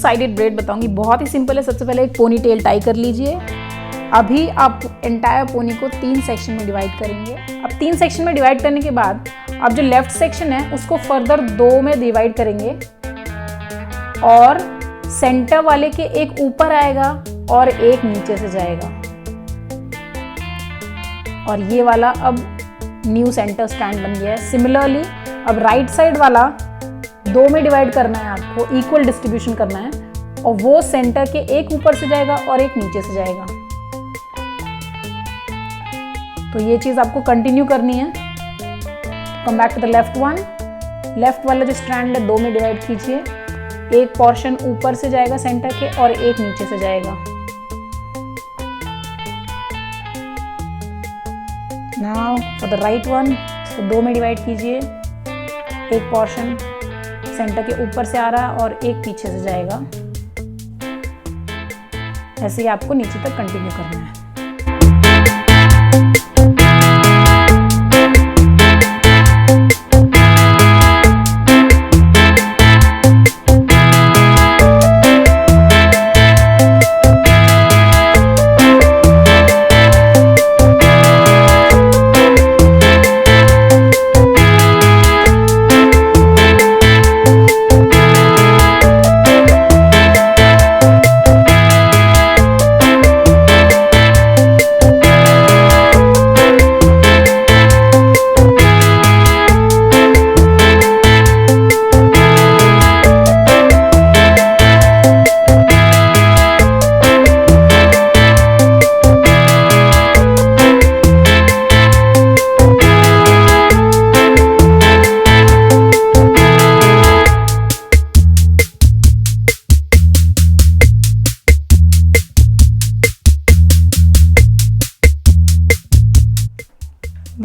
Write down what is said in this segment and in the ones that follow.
Sided bread बताऊंगी, बहुत ही simple है। सबसे पहले एक पोनी टेल टाई कर लीजिए। अभी आप एंटायर पोनी को 3 सेक्शन में डिवाइड करेंगे। अब 3 सेक्शन में डिवाइड करने के बाद आप जो लेफ्ट सेक्शन है उसको फर्दर 2 में डिवाइड करेंगे और सेंटर वाले के एक ऊपर आएगा और एक नीचे से जाएगा, और ये वाला अब न्यू सेंटर स्ट्रैंड बन गया है। सिमिलरली अब राइट साइड वाला 2 में डिवाइड करना है, आपको इक्वल डिस्ट्रीब्यूशन करना है, और वो सेंटर के एक ऊपर से जाएगा और एक नीचे से जाएगा। तो ये चीज आपको कंटिन्यू करनी है। Come back to the left one. Left वाला जो स्ट्रैंड है 2 में डिवाइड कीजिए, एक पोर्शन ऊपर से जाएगा सेंटर के और एक नीचे से जाएगा। Now for the right one, इसको 2 में डिवाइड कीजिए, एक पोर्शन सेंटर के ऊपर से आ रहा है और एक पीछे से जाएगा। ऐसे ही आपको नीचे तक कंटिन्यू करना है।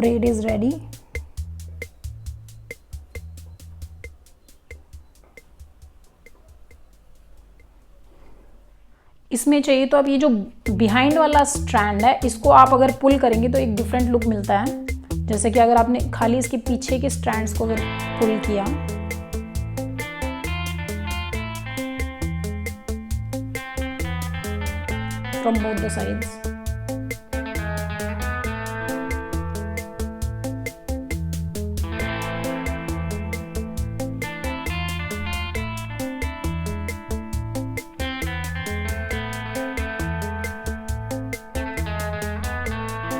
Braid is ready. इसमें चाहिए तो अब ये जो बिहाइंड वाला स्ट्रैंड है इसको आप अगर पुल करेंगे तो एक डिफरेंट लुक मिलता है। जैसे कि अगर आपने खाली इसके पीछे के स्ट्रैंड्स को अगर पुल किया, फ्रॉम बोथ द साइड्स,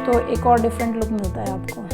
तो एक और डिफरेंट लुक मिलता है आपको।